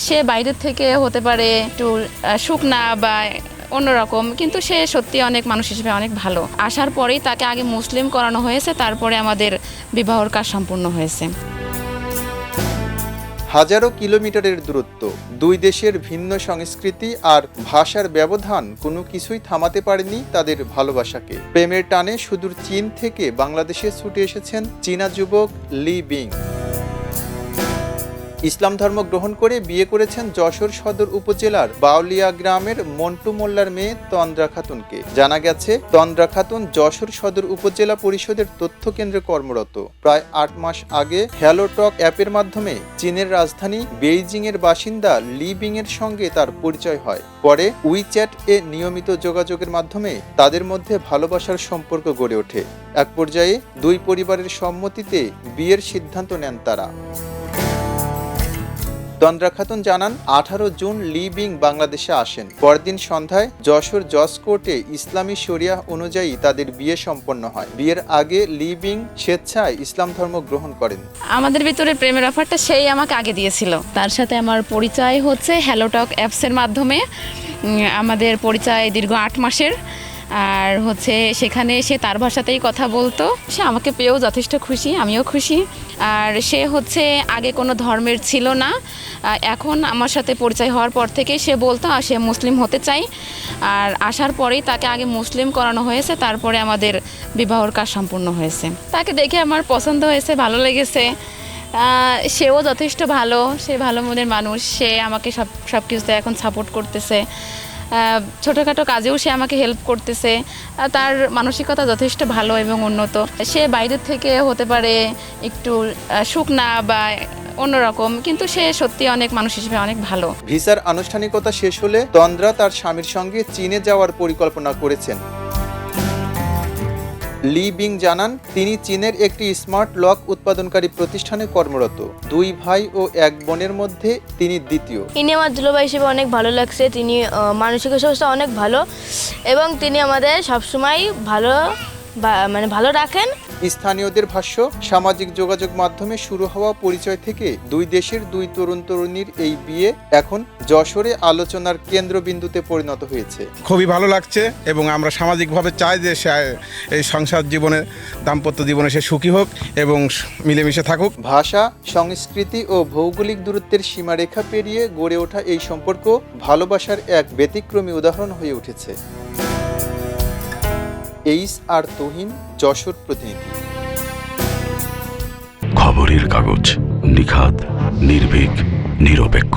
সে বাইরের থেকে হতে পারে একটু শুকনা বা অন্যরকম, কিন্তু সে সত্যি অনেক মানুষ হিসেবে অনেক ভালো। আসার পরেই তাকে আগে মুসলিম করানো হয়েছে, তারপরে আমাদের বিবাহর কাজ সম্পূর্ণ হয়েছে। হাজারো কিলোমিটারের দূরত্ব, দুই দেশের ভিন্ন সংস্কৃতি আর ভাষার ব্যবধান কোনো কিছুই থামাতে পারেনি তাদের ভালোবাসাকে। প্রেমের টানে সুদূর চীন থেকে বাংলাদেশে ছুটে এসেছেন চীনা যুবক লি বিং। ইসলাম ধর্ম গ্রহণ করে বিয়ে করেছেন যশোর সদর উপজেলার বাউলিয়া গ্রামের মন্টু মোল্লার মেয়ে তন্দ্রা খাতুনকে। জানা গেছে, তন্দ্রা খাতুন যশোর সদর উপজেলা পরিষদের তথ্য কেন্দ্রে কর্মরত। প্রায় ৮ মাস আগে হ্যালো টক অ্যাপের মাধ্যমে চীনের রাজধানী বেইজিং এর বাসিন্দা লি বিং এর সঙ্গে তার পরিচয় হয়। পরে উইচ্যাট এ নিয়মিত যোগাযোগের মাধ্যমে তাদের মধ্যে ভালোবাসার সম্পর্ক গড়ে ওঠে। এক পর্যায়ে দুই পরিবারের সম্মতিতে বিয়ের সিদ্ধান্ত নেন তারা। তন্দ্রা খাতুন জানান, 18 জুন লি বিং বাংলাদেশে আসেন। পরদিন সন্ধ্যায় যশোর জজ কোর্টে ইসলামী শরিয়াহ অনুযায়ী তাদের বিয়ে সম্পন্ন হয়। বিয়ের আগে লি বিং স্বেচ্ছায় ইসলাম ধর্ম গ্রহণ করেন। আমাদের ভিতরে প্রেমের অফারটা সেই আমাকে আগে দিয়েছিল। তার সাথে আমার পরিচয় হচ্ছে হ্যালো টক অ্যাপসের মাধ্যমে। আমাদের পরিচয় দীর্ঘ 8 মাসের। আর সেখানে সে তার ভাষাতেই কথা বলতো। সে আমাকে পেয়েও যথেষ্ট খুশি, আমিও খুশি। আর সে আগে কোনো ধর্মের ছিল না। এখন আমার সাথে পরিচয় হওয়ার পর থেকে সে বলতো সে মুসলিম হতে চায়। আর আসার পরেই তাকে আগে মুসলিম করানো হয়েছে, তারপরে আমাদের বিবাহর কাজ সম্পূর্ণ হয়েছে। তাকে দেখে আমার পছন্দ হয়েছে, ভালো লেগেছে। সেও যথেষ্ট ভালো, সে ভালো মনের মানুষ। সে আমাকে সব কিছুতে এখন সাপোর্ট করতেছে। ছোটোখাটো কাজেও সে আমাকে হেল্প করতেছে। তার মানসিকতা যথেষ্ট ভালো এবং উন্নত। সে বাইরের থেকে হতে পারে একটু শুকনা বা অন্যরকম, কিন্তু সে সত্যি অনেক মানুষ হিসেবে অনেক ভালো। ভিসার আনুষ্ঠানিকতা শেষ হলে তন্দ্রা তার স্বামীর সঙ্গে চীনে যাওয়ার পরিকল্পনা করেছেন। লি বিং জানান, তিনি চীনের একটি স্মার্ট লক উৎপাদনকারী প্রতিষ্ঠানে কর্মরত। 2 ভাই ও 1 বোনের মধ্যে তিনি দ্বিতীয়। ইনি আমার দুলাভাই হিসেবে অনেক ভালো লাগছে। তিনি মানসিক স্বাস্থ্য অনেক ভালো এবং তিনি আমাদের সবসময় ভালো রাখেন। স্থানীয়দের ভাষ্য, সামাজিক যোগাযোগ মাধ্যমে শুরু হওয়া পরিচয় থেকে দুই দেশের 2 তরুণ তরুণীর এই বিয়ে এখন যশোরে আলোচনার কেন্দ্রবিন্দুতে পরিণত হয়েছে। খুবই ভালো লাগছে এবং আমরা সামাজিকভাবে চাই যে সে এই সংসার জীবনে, দাম্পত্য জীবনে সে সুখী হোক এবং মিলেমিশে থাকুক। ভাষা, সংস্কৃতি ও ভৌগোলিক দূরত্বের সীমারেখা পেরিয়ে গড়ে ওঠা এই সম্পর্ক ভালোবাসার এক ব্যতিক্রমী উদাহরণ হয়ে উঠেছে। আর তুহিন, যশোর প্রতিনিধি। খবরের কাগজ, নিখাত, নির্ভীক, নিরপেক্ষ।